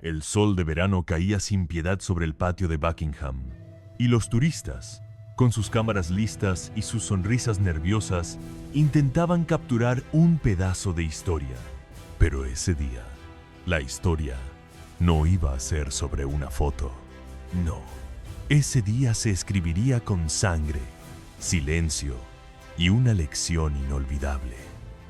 El sol de verano caía sin piedad sobre el patio de Buckingham, y los turistas, con sus cámaras listas y sus sonrisas nerviosas, intentaban capturar un pedazo de historia. Pero ese día, la historia no iba a ser sobre una foto. No, ese día se escribiría con sangre, silencio y una lección inolvidable.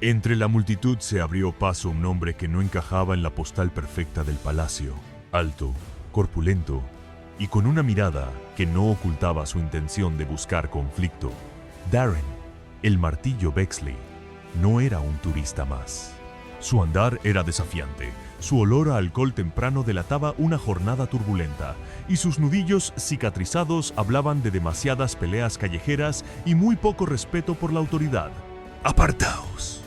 Entre la multitud se abrió paso un hombre que no encajaba en la postal perfecta del palacio. Alto, corpulento y con una mirada que no ocultaba su intención de buscar conflicto. Darren, el martillo Bexley, no era un turista más. Su andar era desafiante, su olor a alcohol temprano delataba una jornada turbulenta, y sus nudillos cicatrizados hablaban de demasiadas peleas callejeras y muy poco respeto por la autoridad. ¡Apartaos!,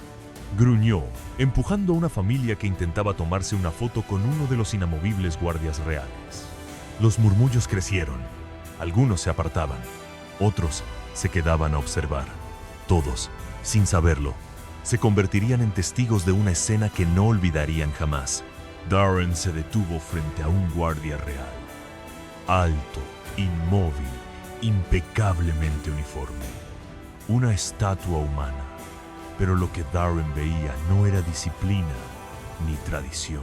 gruñó, empujando a una familia que intentaba tomarse una foto con uno de los inamovibles guardias reales. Los murmullos crecieron. Algunos se apartaban, otros se quedaban a observar. Todos, sin saberlo, se convertirían en testigos de una escena que no olvidarían jamás. Darren se detuvo frente a un guardia real. Alto, inmóvil, impecablemente uniforme. Una estatua humana. Pero lo que Darren veía no era disciplina ni tradición.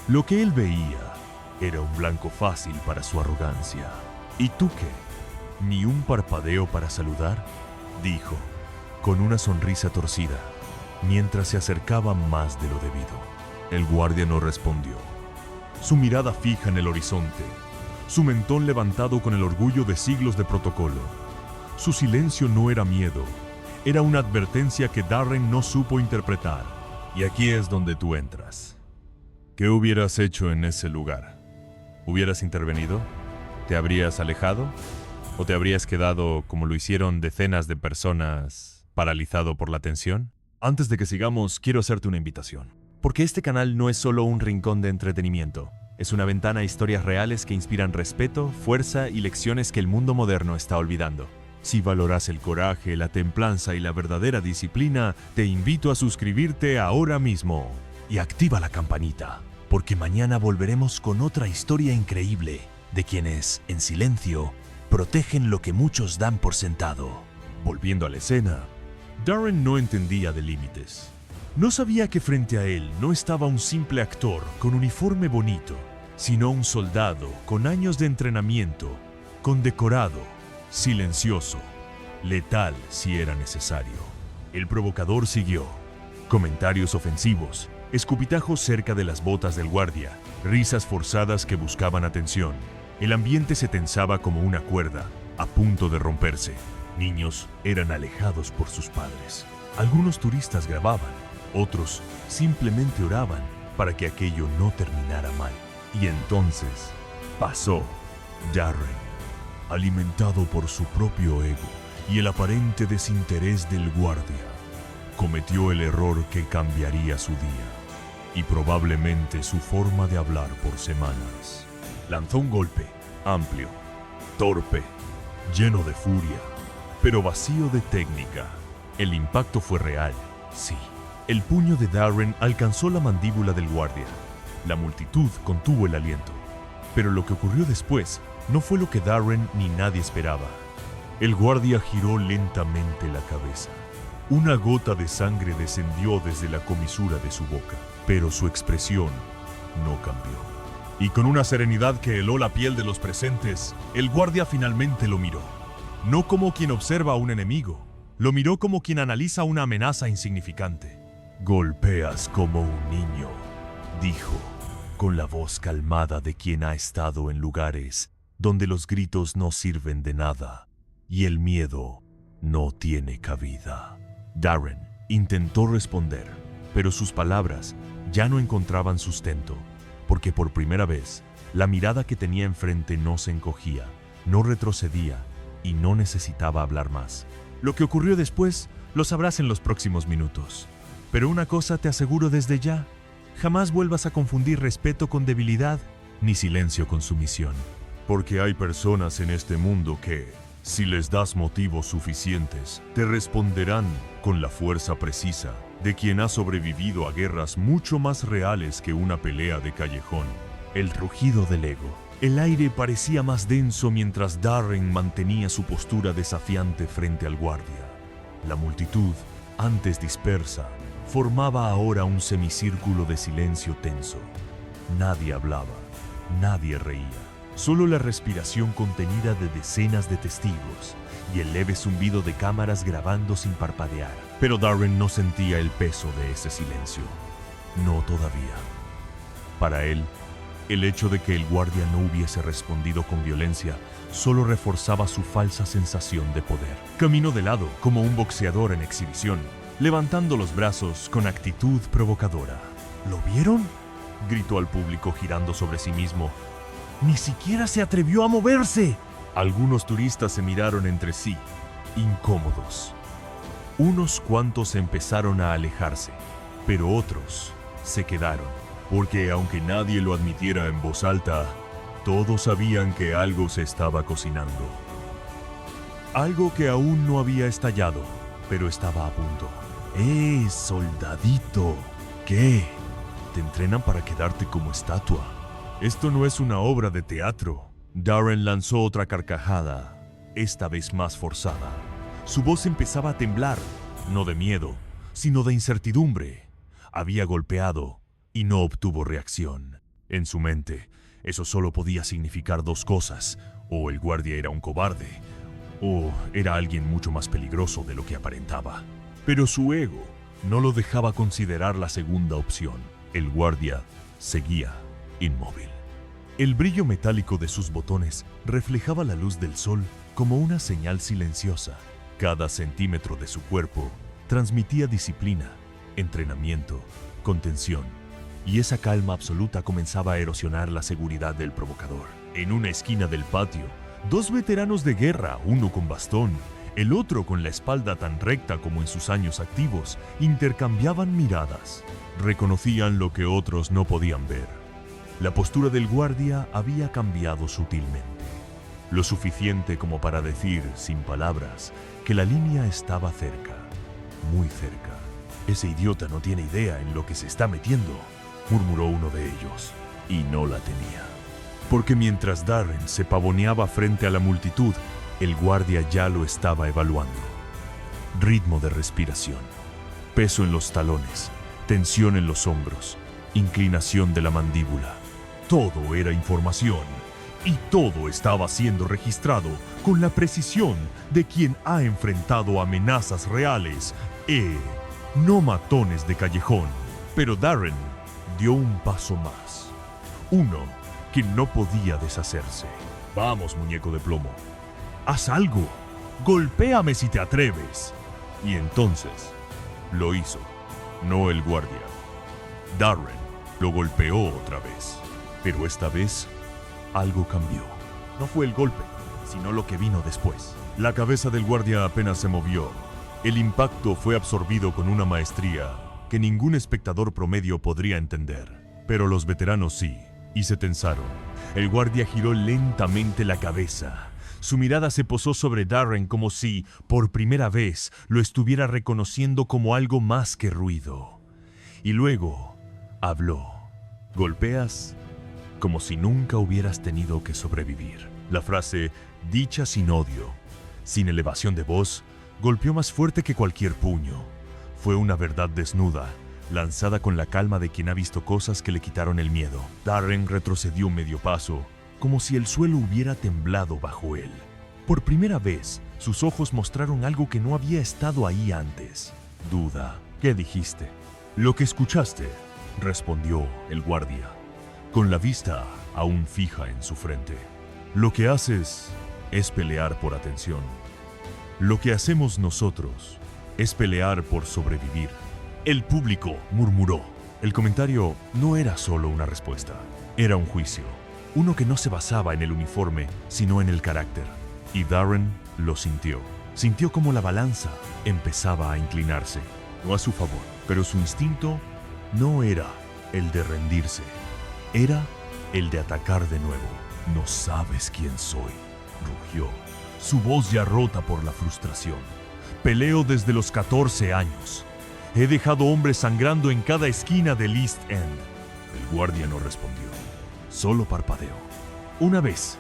Lo que él veía era un blanco fácil para su arrogancia. ¿Y tú qué? ¿Ni un parpadeo para saludar?, dijo, con una sonrisa torcida, mientras se acercaba más de lo debido. El guardia no respondió. Su mirada fija en el horizonte, su mentón levantado con el orgullo de siglos de protocolo. Su silencio no era miedo, era una advertencia que Darren no supo interpretar. Y aquí es donde tú entras. ¿Qué hubieras hecho en ese lugar? ¿Hubieras intervenido? ¿Te habrías alejado? ¿O te habrías quedado, como lo hicieron decenas de personas, paralizado por la tensión? Antes de que sigamos, quiero hacerte una invitación. Porque este canal no es solo un rincón de entretenimiento. Es una ventana a historias reales que inspiran respeto, fuerza y lecciones que el mundo moderno está olvidando. Si valoras el coraje, la templanza y la verdadera disciplina, te invito a suscribirte ahora mismo. Y activa la campanita, porque mañana volveremos con otra historia increíble de quienes, en silencio, protegen lo que muchos dan por sentado. Volviendo a la escena, Darren no entendía de límites. No sabía que frente a él no estaba un simple actor con uniforme bonito, sino un soldado con años de entrenamiento, condecorado, silencioso, letal si era necesario. El provocador siguió. Comentarios ofensivos, escupitajos cerca de las botas del guardia, risas forzadas que buscaban atención. El ambiente se tensaba como una cuerda, a punto de romperse. Niños eran alejados por sus padres. Algunos turistas grababan, otros simplemente oraban para que aquello no terminara mal. Y entonces pasó. Darren, alimentado por su propio ego y el aparente desinterés del guardia, cometió el error que cambiaría su día y probablemente su forma de hablar por semanas. Lanzó un golpe, amplio, torpe, lleno de furia, pero vacío de técnica. El impacto fue real, sí. El puño de Darren alcanzó la mandíbula del guardia. La multitud contuvo el aliento. Pero lo que ocurrió después no fue lo que Darren ni nadie esperaba. El guardia giró lentamente la cabeza. Una gota de sangre descendió desde la comisura de su boca, pero su expresión no cambió. Y con una serenidad que heló la piel de los presentes, el guardia finalmente lo miró. No como quien observa a un enemigo, lo miró como quien analiza una amenaza insignificante. «Golpeas como un niño», dijo, con la voz calmada de quien ha estado en lugares donde los gritos no sirven de nada y el miedo no tiene cabida. Darren intentó responder, pero sus palabras ya no encontraban sustento, porque por primera vez la mirada que tenía enfrente no se encogía, no retrocedía y no necesitaba hablar más. Lo que ocurrió después lo sabrás en los próximos minutos. Pero una cosa te aseguro desde ya: jamás vuelvas a confundir respeto con debilidad, ni silencio con sumisión. Porque hay personas en este mundo que, si les das motivos suficientes, te responderán con la fuerza precisa de quien ha sobrevivido a guerras mucho más reales que una pelea de callejón. el rugido del ego. El aire parecía más denso mientras Darren mantenía su postura desafiante frente al guardia. La multitud, antes dispersa, formaba ahora un semicírculo de silencio tenso. Nadie hablaba, nadie reía. Solo la respiración contenida de decenas de testigos y el leve zumbido de cámaras grabando sin parpadear. Pero Darren no sentía el peso de ese silencio. No todavía. Para él, el hecho de que el guardia no hubiese respondido con violencia solo reforzaba su falsa sensación de poder. Caminó de lado, como un boxeador en exhibición, levantando los brazos con actitud provocadora. ¿Lo vieron?, gritó al público girando sobre sí mismo. ¡Ni siquiera se atrevió a moverse! Algunos turistas se miraron entre sí, incómodos. Unos cuantos empezaron a alejarse, pero otros se quedaron, porque aunque nadie lo admitiera en voz alta, todos sabían que algo se estaba cocinando. Algo que aún no había estallado, pero estaba a punto. Soldadito! ¿Qué? ¿Te entrenan para quedarte como estatua? Esto no es una obra de teatro. Darren lanzó otra carcajada, esta vez más forzada. Su voz empezaba a temblar, no de miedo, sino de incertidumbre. Había golpeado y no obtuvo reacción. En su mente, eso solo podía significar dos cosas: o el guardia era un cobarde, o era alguien mucho más peligroso de lo que aparentaba. Pero su ego no lo dejaba considerar la segunda opción. El guardia seguía inmóvil. El brillo metálico de sus botones reflejaba la luz del sol como una señal silenciosa. Cada centímetro de su cuerpo transmitía disciplina, entrenamiento, contención, y esa calma absoluta comenzaba a erosionar la seguridad del provocador. En una esquina del patio, dos veteranos de guerra, uno con bastón, el otro con la espalda tan recta como en sus años activos, intercambiaban miradas. Reconocían lo que otros no podían ver. La postura del guardia había cambiado sutilmente, lo suficiente como para decir, sin palabras, que la línea estaba cerca, muy cerca. «Ese idiota no tiene idea en lo que se está metiendo», murmuró uno de ellos, y no la tenía. Porque mientras Darren se pavoneaba frente a la multitud, el guardia ya lo estaba evaluando. Ritmo de respiración, peso en los talones, tensión en los hombros, inclinación de la mandíbula. Todo era información, y todo estaba siendo registrado con la precisión de quien ha enfrentado amenazas reales, no matones de callejón. Pero Darren dio un paso más, uno que no podía deshacerse. «Vamos, muñeco de plomo, haz algo, golpéame si te atreves». Y entonces lo hizo, no el guardia. Darren lo golpeó otra vez. Pero esta vez, algo cambió. No fue el golpe, sino lo que vino después. La cabeza del guardia apenas se movió. El impacto fue absorbido con una maestría que ningún espectador promedio podría entender. Pero los veteranos sí, y se tensaron. El guardia giró lentamente la cabeza. Su mirada se posó sobre Darren como si, por primera vez, lo estuviera reconociendo como algo más que ruido. Y luego, habló. «¿Golpeas?» como si nunca hubieras tenido que sobrevivir. La frase, dicha sin odio, sin elevación de voz, golpeó más fuerte que cualquier puño. Fue una verdad desnuda, lanzada con la calma de quien ha visto cosas que le quitaron el miedo. Darren retrocedió medio paso, como si el suelo hubiera temblado bajo él. Por primera vez, sus ojos mostraron algo que no había estado ahí antes. Duda. «¿Qué dijiste?» «Lo que escuchaste», respondió el guardia, con la vista aún fija en su frente. «Lo que haces es pelear por atención. Lo que hacemos nosotros es pelear por sobrevivir». El público murmuró. El comentario no era solo una respuesta, era un juicio. Uno que no se basaba en el uniforme, sino en el carácter. Y Darren lo sintió. Sintió como la balanza empezaba a inclinarse, no a su favor, pero su instinto no era el de rendirse. Era el de atacar de nuevo. «No sabes quién soy», rugió, su voz ya rota por la frustración. «Peleo desde los 14 años. He dejado hombres sangrando en cada esquina del East End». El guardia no respondió. Solo parpadeó. Una vez.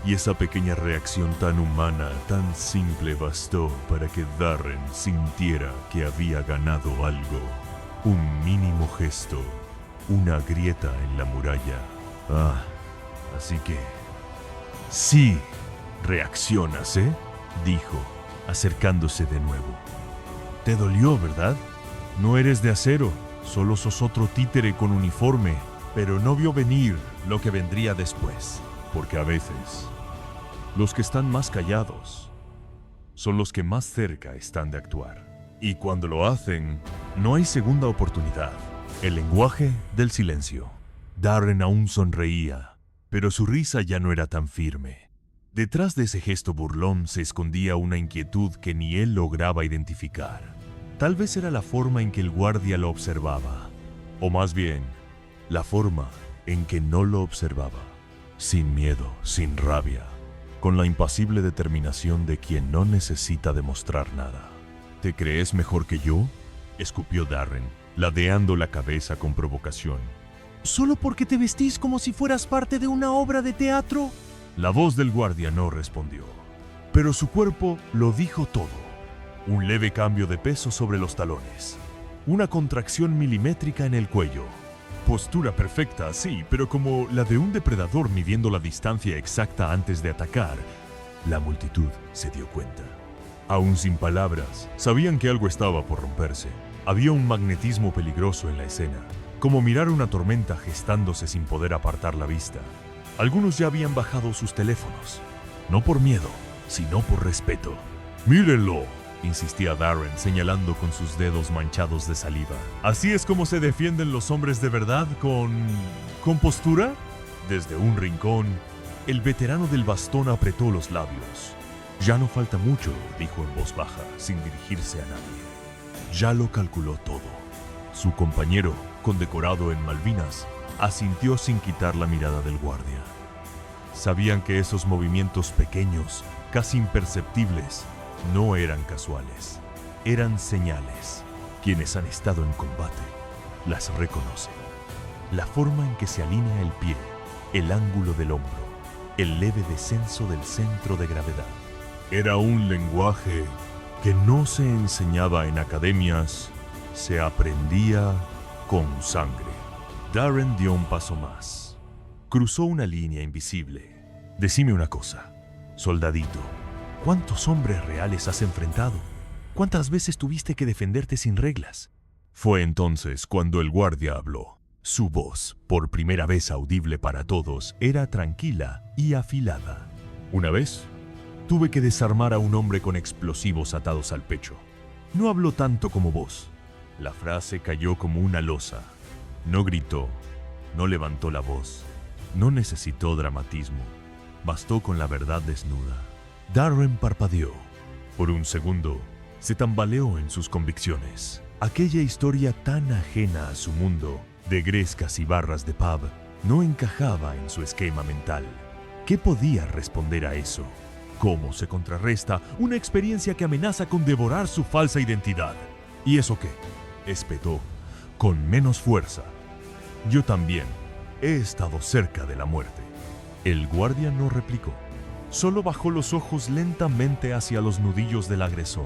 Y esa pequeña reacción tan humana, tan simple bastó para que Darren sintiera que había ganado algo. Un mínimo gesto, una grieta en la muralla. Así que... Sí, reaccionas, ¿eh? Dijo, acercándose de nuevo. Te dolió, ¿verdad? No eres de acero, solo sos otro títere con uniforme, pero no vio venir lo que vendría después. Porque a veces, los que están más callados son los que más cerca están de actuar. Y cuando lo hacen, no hay segunda oportunidad. El lenguaje del silencio. Darren aún sonreía, pero su risa ya no era tan firme. Detrás de ese gesto burlón se escondía una inquietud que ni él lograba identificar. Tal vez era la forma en que el guardia lo observaba, o más bien, la forma en que no lo observaba. Sin miedo, sin rabia, con la impasible determinación de quien no necesita demostrar nada. ¿Te crees mejor que yo?, escupió Darren, ladeando la cabeza con provocación. ¿Solo porque te vestís como si fueras parte de una obra de teatro? La voz del guardia no respondió, pero su cuerpo lo dijo todo. Un leve cambio de peso sobre los talones, una contracción milimétrica en el cuello. Postura perfecta, sí, pero como la de un depredador midiendo la distancia exacta antes de atacar. La multitud se dio cuenta. Aún sin palabras, sabían que algo estaba por romperse. Había un magnetismo peligroso en la escena, como mirar una tormenta gestándose sin poder apartar la vista. Algunos ya habían bajado sus teléfonos, no por miedo, sino por respeto. ¡Mírenlo!, insistía Darren, señalando con sus dedos manchados de saliva. ¿Así es como se defienden los hombres de verdad, con postura? Desde un rincón, el veterano del bastón apretó los labios. Ya no falta mucho, dijo en voz baja, sin dirigirse a nadie. Ya lo calculó todo. Su compañero, condecorado en Malvinas, asintió sin quitar la mirada del guardia. Sabían que esos movimientos pequeños, casi imperceptibles, no eran casuales, eran señales. Quienes han estado en combate las reconocen. La forma en que se alinea el pie, el ángulo del hombro, el leve descenso del centro de gravedad. Era un lenguaje que no se enseñaba en academias, se aprendía con sangre. Darren dio un paso más. Cruzó una línea invisible. Decime una cosa, soldadito. ¿Cuántos hombres reales has enfrentado? ¿Cuántas veces tuviste que defenderte sin reglas? Fue entonces cuando el guardia habló. Su voz, por primera vez audible para todos, era tranquila y afilada. Una vez, tuve que desarmar a un hombre con explosivos atados al pecho. No habló tanto como vos. La frase cayó como una losa. No gritó, no levantó la voz, no necesitó dramatismo. Bastó con la verdad desnuda. Darren parpadeó. Por un segundo, se tambaleó en sus convicciones. Aquella historia tan ajena a su mundo, de grescas y barras de pub, no encajaba en su esquema mental. ¿Qué podía responder a eso? ¿Cómo se contrarresta una experiencia que amenaza con devorar su falsa identidad? ¿Y eso qué?, espetó, con menos fuerza. Yo también he estado cerca de la muerte. El guardia no replicó. Solo bajó los ojos lentamente hacia los nudillos del agresor.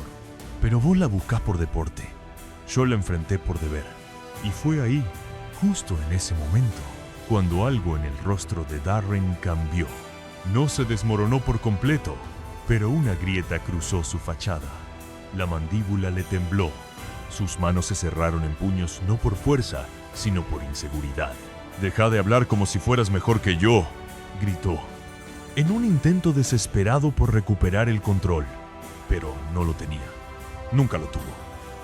Pero vos la buscás por deporte. Yo la enfrenté por deber. Y fue ahí, justo en ese momento, cuando algo en el rostro de Darren cambió. No se desmoronó por completo, pero una grieta cruzó su fachada. La mandíbula le tembló. Sus manos se cerraron en puños no por fuerza, sino por inseguridad. «Deja de hablar como si fueras mejor que yo», gritó, en un intento desesperado por recuperar el control. Pero no lo tenía. Nunca lo tuvo.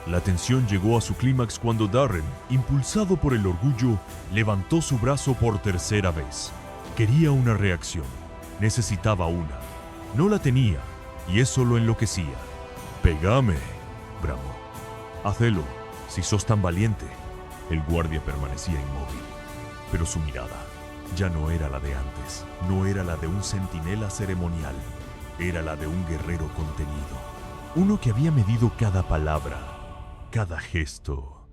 La tensión llegó a su clímax cuando Darren, impulsado por el orgullo, levantó su brazo por tercera vez. Quería una reacción. Necesitaba una. No la tenía, y eso lo enloquecía. «Pégame», bramó. «Hacelo, si sos tan valiente». El guardia permanecía inmóvil, pero su mirada ya no era la de antes. No era la de un centinela ceremonial. Era la de un guerrero contenido. Uno que había medido cada palabra, cada gesto,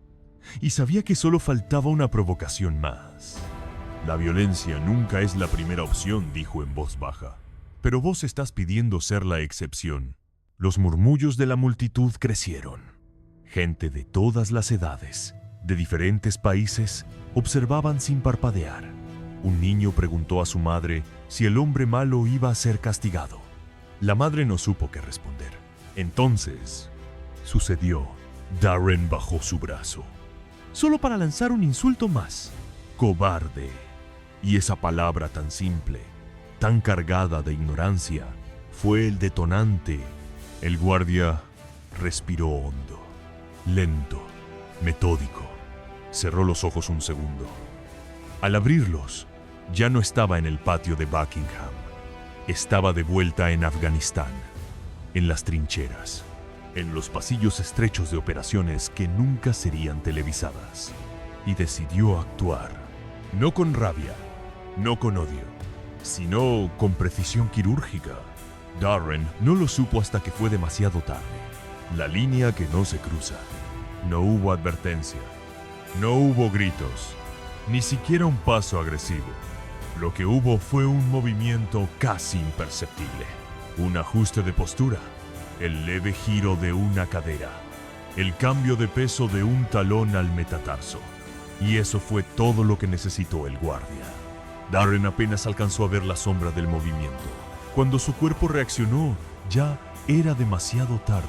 y sabía que solo faltaba una provocación más. La violencia nunca es la primera opción, dijo en voz baja. Pero vos estás pidiendo ser la excepción. Los murmullos de la multitud crecieron. Gente de todas las edades, de diferentes países, observaban sin parpadear. Un niño preguntó a su madre si el hombre malo iba a ser castigado. La madre no supo qué responder. Entonces, sucedió. Darren bajó su brazo. Solo para lanzar un insulto más. Cobarde. Y esa palabra tan simple, tan cargada de ignorancia, fue el detonante. El guardia respiró hondo, lento, metódico. Cerró los ojos un segundo. Al abrirlos, ya no estaba en el patio de Buckingham. Estaba de vuelta en Afganistán, en las trincheras, en los pasillos estrechos de operaciones que nunca serían televisadas. Y decidió actuar, no con rabia, no con odio, sino con precisión quirúrgica. Darren no lo supo hasta que fue demasiado tarde. La línea que no se cruza. No hubo advertencia, no hubo gritos, ni siquiera un paso agresivo. Lo que hubo fue un movimiento casi imperceptible. Un ajuste de postura, el leve giro de una cadera, el cambio de peso de un talón al metatarso. Y eso fue todo lo que necesitó el guardia. Darren apenas alcanzó a ver la sombra del movimiento. Cuando su cuerpo reaccionó, ya era demasiado tarde.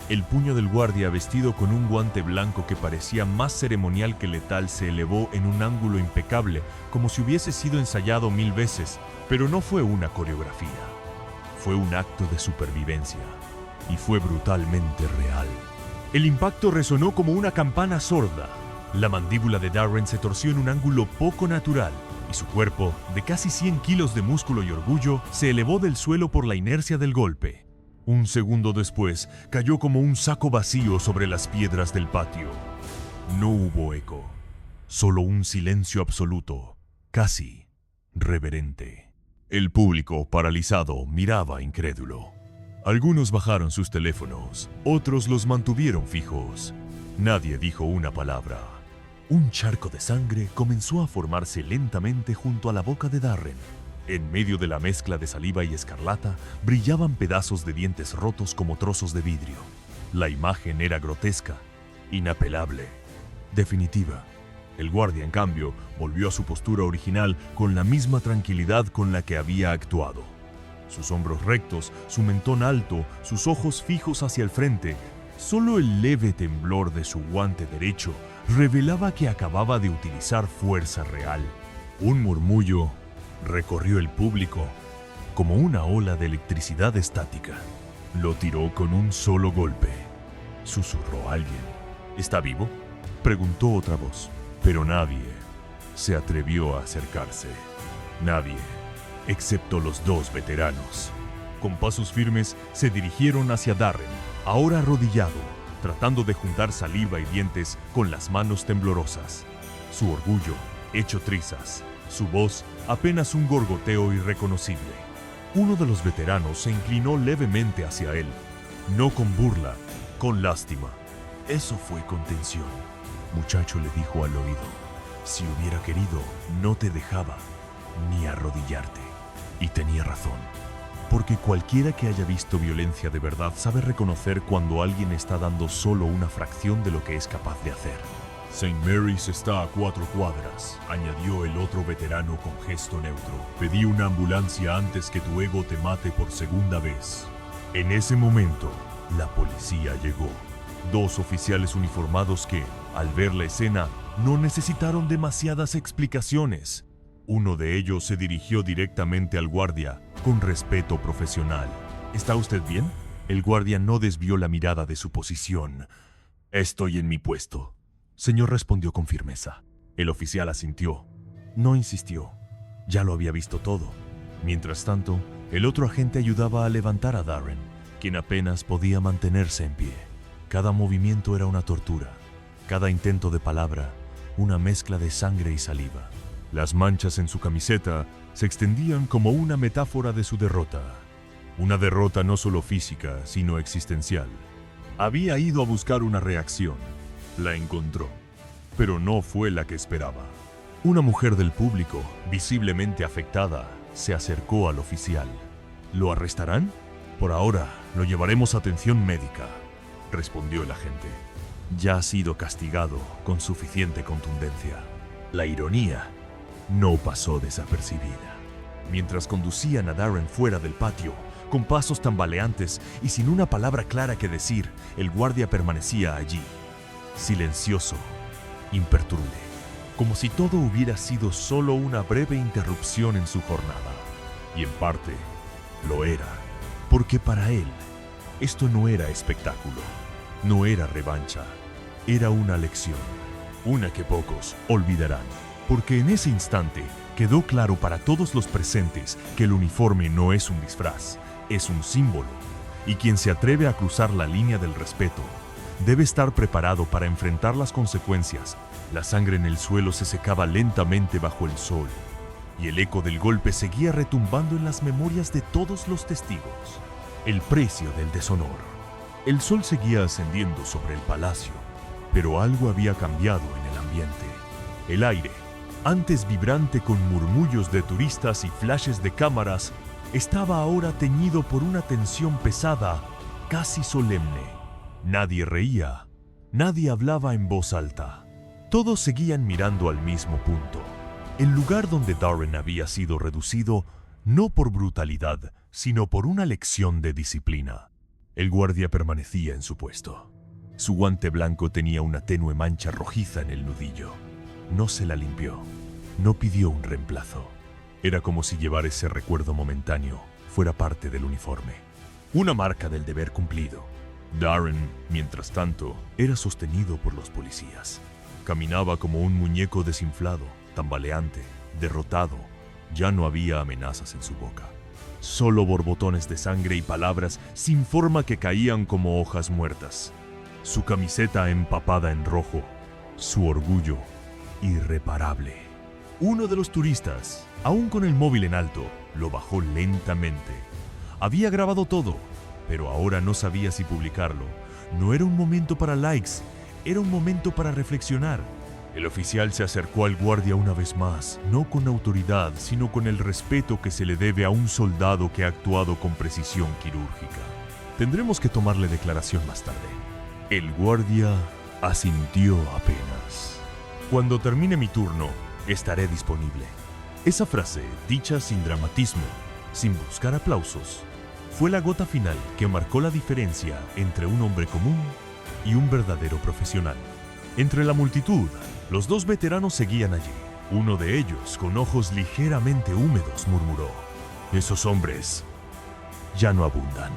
El puño del guardia, vestido con un guante blanco que parecía más ceremonial que letal, se elevó en un ángulo impecable, como si hubiese sido ensayado 1000 veces, pero no fue una coreografía. Fue un acto de supervivencia, y fue brutalmente real. El impacto resonó como una campana sorda. La mandíbula de Darren se torció en un ángulo poco natural, y su cuerpo, de casi 100 kilos de músculo y orgullo, se elevó del suelo por la inercia del golpe. Un segundo después, cayó como un saco vacío sobre las piedras del patio. No hubo eco, solo un silencio absoluto, casi reverente. El público, paralizado, miraba incrédulo. Algunos bajaron sus teléfonos, otros los mantuvieron fijos. Nadie dijo una palabra. Un charco de sangre comenzó a formarse lentamente junto a la boca de Darren. En medio de la mezcla de saliva y escarlata, brillaban pedazos de dientes rotos como trozos de vidrio. La imagen era grotesca, inapelable, definitiva. El guardia, en cambio, volvió a su postura original con la misma tranquilidad con la que había actuado. Sus hombros rectos, su mentón alto, sus ojos fijos hacia el frente. Solo el leve temblor de su guante derecho revelaba que acababa de utilizar fuerza real. Un murmullo recorrió el público como una ola de electricidad estática. Lo tiró con un solo golpe. Susurró alguien. ¿Está vivo?, preguntó otra voz. Pero nadie se atrevió a acercarse. Nadie, excepto los dos veteranos. Con pasos firmes se dirigieron hacia Darren, ahora arrodillado, tratando de juntar saliva y dientes con las manos temblorosas. Su orgullo hecho trizas, su voz apenas un gorgoteo irreconocible. Uno de los veteranos se inclinó levemente hacia él, no con burla, con lástima. Eso fue contención. Muchacho, le dijo al oído, si hubiera querido, no te dejaba ni arrodillarte. Y tenía razón, porque cualquiera que haya visto violencia de verdad sabe reconocer cuando alguien está dando solo una fracción de lo que es capaz de hacer. St. Mary's está a 4 cuadras, añadió el otro veterano con gesto neutro. Pedí una ambulancia antes que tu ego te mate por segunda vez. En ese momento, la policía llegó. 2 oficiales uniformados que, al ver la escena, no necesitaron demasiadas explicaciones. Uno de ellos se dirigió directamente al guardia, con respeto profesional. ¿Está usted bien? El guardia no desvió la mirada de su posición. Estoy en mi puesto. Señor, respondió con firmeza. El oficial asintió. No insistió. Ya lo había visto todo. Mientras tanto, el otro agente ayudaba a levantar a Darren, quien apenas podía mantenerse en pie. Cada movimiento era una tortura. Cada intento de palabra, una mezcla de sangre y saliva. Las manchas en su camiseta se extendían como una metáfora de su derrota. Una derrota no solo física, sino existencial. Había ido a buscar una reacción. La encontró, pero no fue la que esperaba. Una mujer del público, visiblemente afectada, se acercó al oficial. ¿Lo arrestarán? Por ahora, lo llevaremos a atención médica, respondió el agente. Ya ha sido castigado con suficiente contundencia. La ironía no pasó desapercibida. Mientras conducían a Darren fuera del patio, con pasos tambaleantes y sin una palabra clara que decir, el guardia permanecía allí, silencioso, imperturbable, como si todo hubiera sido solo una breve interrupción en su jornada. Y en parte, lo era, porque para él, esto no era espectáculo, no era revancha, era una lección, una que pocos olvidarán, porque en ese instante quedó claro para todos los presentes que el uniforme no es un disfraz, es un símbolo, y quien se atreve a cruzar la línea del respeto debe estar preparado para enfrentar las consecuencias. La sangre en el suelo se secaba lentamente bajo el sol, y el eco del golpe seguía retumbando en las memorias de todos los testigos. El precio del deshonor. El sol seguía ascendiendo sobre el palacio, pero algo había cambiado en el ambiente. El aire, antes vibrante con murmullos de turistas y flashes de cámaras, estaba ahora teñido por una tensión pesada, casi solemne. Nadie reía, nadie hablaba en voz alta. Todos seguían mirando al mismo punto, el lugar donde Darren había sido reducido no por brutalidad, sino por una lección de disciplina. El guardia permanecía en su puesto. Su guante blanco tenía una tenue mancha rojiza en el nudillo. No se la limpió, no pidió un reemplazo. Era como si llevar ese recuerdo momentáneo fuera parte del uniforme, una marca del deber cumplido. Darren, mientras tanto, era sostenido por los policías. Caminaba como un muñeco desinflado, tambaleante, derrotado. Ya no había amenazas en su boca. Solo borbotones de sangre y palabras sin forma que caían como hojas muertas. Su camiseta empapada en rojo, su orgullo irreparable. Uno de los turistas, aún con el móvil en alto, lo bajó lentamente. Había grabado todo, pero ahora no sabía si publicarlo. No era un momento para likes, era un momento para reflexionar. El oficial se acercó al guardia una vez más, no con autoridad, sino con el respeto que se le debe a un soldado que ha actuado con precisión quirúrgica. Tendremos que tomarle declaración más tarde. El guardia asintió apenas. Cuando termine mi turno, estaré disponible. Esa frase, dicha sin dramatismo, sin buscar aplausos, fue la gota final que marcó la diferencia entre un hombre común y un verdadero profesional. Entre la multitud, los dos veteranos seguían allí. Uno de ellos, con ojos ligeramente húmedos, murmuró: «Esos hombres ya no abundan».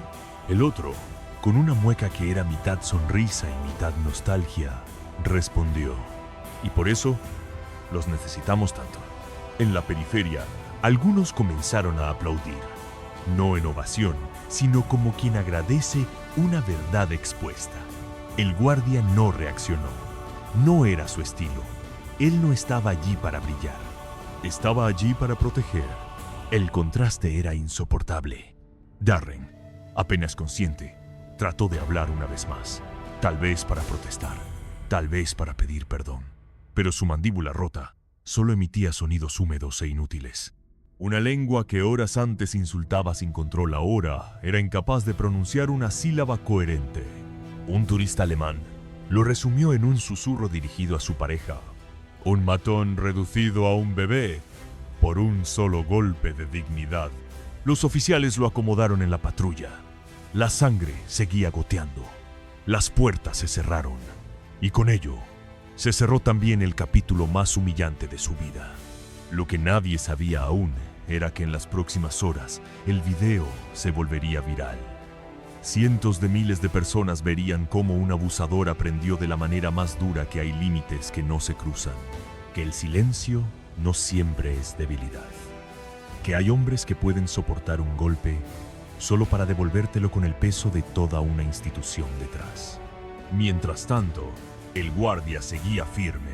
El otro, con una mueca que era mitad sonrisa y mitad nostalgia, respondió: «Y por eso los necesitamos tanto». En la periferia, algunos comenzaron a aplaudir, no en ovación, sino como quien agradece una verdad expuesta. El guardia no reaccionó. No era su estilo. Él no estaba allí para brillar. Estaba allí para proteger. El contraste era insoportable. Darren, apenas consciente, trató de hablar una vez más. Tal vez para protestar, tal vez para pedir perdón. Pero su mandíbula rota solo emitía sonidos húmedos e inútiles. Una lengua que horas antes insultaba sin control ahora era incapaz de pronunciar una sílaba coherente. Un turista alemán lo resumió en un susurro dirigido a su pareja: «Un matón reducido a un bebé por un solo golpe de dignidad». Los oficiales lo acomodaron en la patrulla. La sangre seguía goteando. Las puertas se cerraron. Y con ello, se cerró también el capítulo más humillante de su vida. Lo que nadie sabía aún era que en las próximas horas el video se volvería viral. Cientos de miles de personas verían cómo un abusador aprendió de la manera más dura que hay límites que no se cruzan, que el silencio no siempre es debilidad, que hay hombres que pueden soportar un golpe solo para devolvértelo con el peso de toda una institución detrás. Mientras tanto, el guardia seguía firme,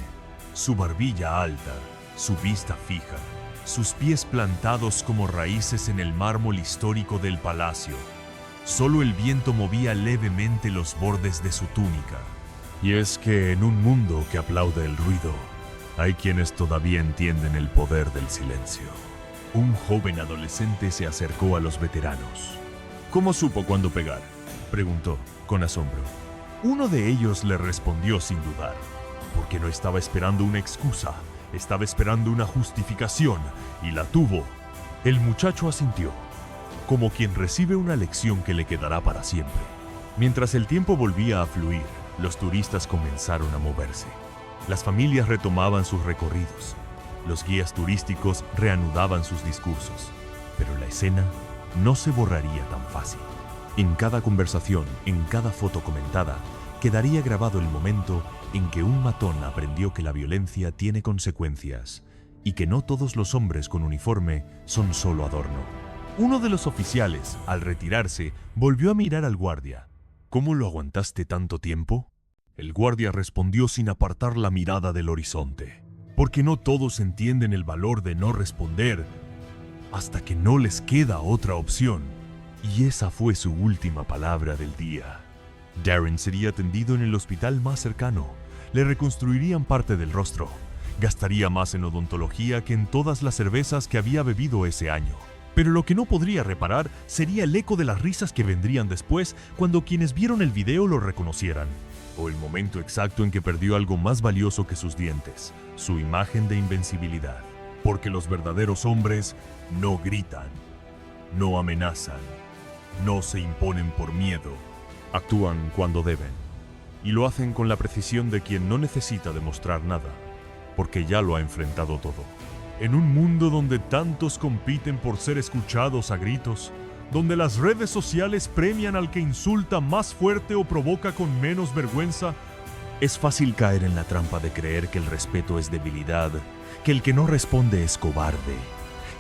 su barbilla alta, su vista fija, sus pies plantados como raíces en el mármol histórico del palacio. Solo el viento movía levemente los bordes de su túnica. Y es que en un mundo que aplaude el ruido, Hay quienes todavía entienden el poder del silencio. Un joven adolescente se acercó a los veteranos. ¿Cómo supo cuándo pegar?, preguntó, con asombro. Uno de ellos le respondió sin dudar, porque no estaba esperando una excusa, estaba esperando una justificación, y la tuvo. El muchacho asintió, como quien recibe una lección que le quedará para siempre. Mientras el tiempo volvía a fluir, los turistas comenzaron a moverse. Las familias retomaban sus recorridos. Los guías turísticos reanudaban sus discursos. Pero la escena no se borraría tan fácil. En cada conversación, en cada foto comentada, quedaría grabado el momento en que un matón aprendió que la violencia tiene consecuencias y que no todos los hombres con uniforme son solo adorno. Uno de los oficiales, al retirarse, volvió a mirar al guardia. ¿Cómo lo aguantaste tanto tiempo? El guardia respondió sin apartar la mirada del horizonte. Porque no todos entienden el valor de no responder hasta que no les queda otra opción. Y esa fue su última palabra del día. Darren sería atendido en el hospital más cercano. Le reconstruirían parte del rostro. Gastaría más en odontología que en todas las cervezas que había bebido ese año. Pero lo que no podría reparar sería el eco de las risas que vendrían después cuando quienes vieron el video lo reconocieran. O el momento exacto en que perdió algo más valioso que sus dientes, su imagen de invencibilidad. Porque los verdaderos hombres no gritan, no amenazan, no se imponen por miedo. Actúan cuando deben. Y lo hacen con la precisión de quien no necesita demostrar nada, porque ya lo ha enfrentado todo. En un mundo donde tantos compiten por ser escuchados a gritos, donde las redes sociales premian al que insulta más fuerte o provoca con menos vergüenza, es fácil caer en la trampa de creer que el respeto es debilidad, que el que no responde es cobarde,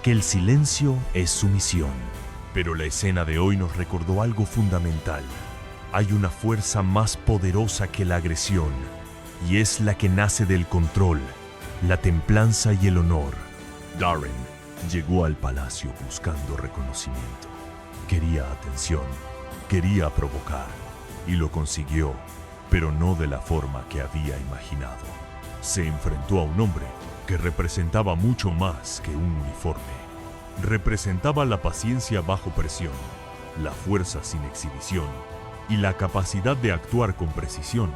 que el silencio es sumisión. Pero la escena de hoy nos recordó algo fundamental. Hay una fuerza más poderosa que la agresión, y es la que nace del control, la templanza y el honor. Darren llegó al palacio buscando reconocimiento. Quería atención, quería provocar, y lo consiguió, pero no de la forma que había imaginado. Se enfrentó a un hombre que representaba mucho más que un uniforme. Representaba la paciencia bajo presión, la fuerza sin exhibición y la capacidad de actuar con precisión,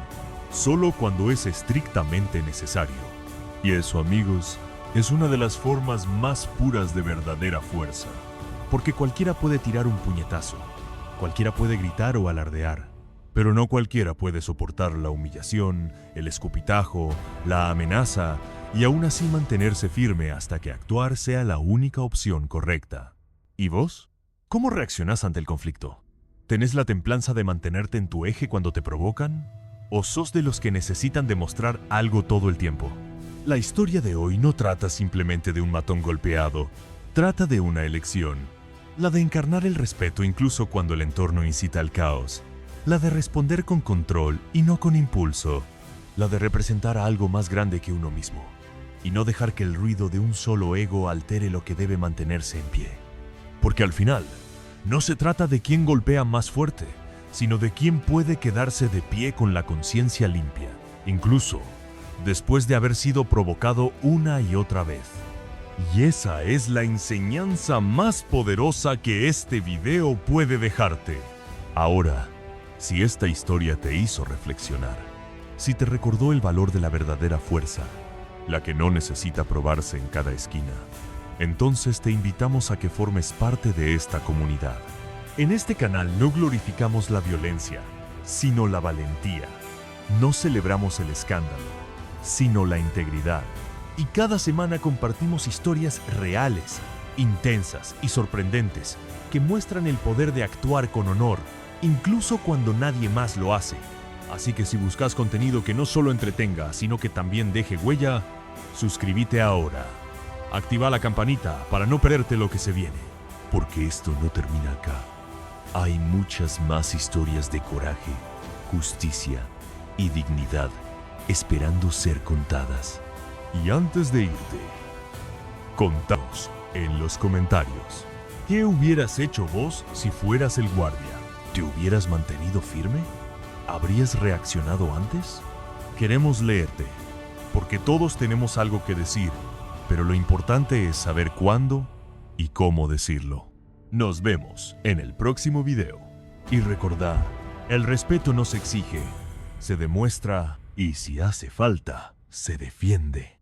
solo cuando es estrictamente necesario. Y eso, amigos, es una de las formas más puras de verdadera fuerza. Porque cualquiera puede tirar un puñetazo, cualquiera puede gritar o alardear, pero no cualquiera puede soportar la humillación, el escupitajo, la amenaza y aún así mantenerse firme hasta que actuar sea la única opción correcta. ¿Y vos? ¿Cómo reaccionás ante el conflicto? ¿Tenés la templanza de mantenerte en tu eje cuando te provocan? ¿O sos de los que necesitan demostrar algo todo el tiempo? La historia de hoy no trata simplemente de un matón golpeado, trata de una elección. La de encarnar el respeto incluso cuando el entorno incita al caos. La de responder con control y no con impulso. La de representar a algo más grande que uno mismo. Y no dejar que el ruido de un solo ego altere lo que debe mantenerse en pie. Porque al final, no se trata de quién golpea más fuerte, sino de quién puede quedarse de pie con la conciencia limpia, incluso después de haber sido provocado una y otra vez. Y esa es la enseñanza más poderosa que este video puede dejarte. Ahora, si esta historia te hizo reflexionar, si te recordó el valor de la verdadera fuerza, la que no necesita probarse en cada esquina, entonces te invitamos a que formes parte de esta comunidad. En este canal no glorificamos la violencia, sino la valentía. No celebramos el escándalo, sino la integridad. Y cada semana compartimos historias reales, intensas y sorprendentes que muestran el poder de actuar con honor, incluso cuando nadie más lo hace. Así que si buscas contenido que no solo entretenga, sino que también deje huella, suscríbete ahora. Activa la campanita para no perderte lo que se viene. Porque esto no termina acá. Hay muchas más historias de coraje, justicia y dignidad esperando ser contadas. Y antes de irte, contanos en los comentarios, ¿qué hubieras hecho vos si fueras el guardia? ¿Te hubieras mantenido firme? ¿Habrías reaccionado antes? Queremos leerte. porque todos tenemos algo que decir, pero lo importante es saber cuándo y cómo decirlo. Nos vemos en el próximo video. Y recordad, el respeto no se exige, se demuestra y si hace falta, se defiende.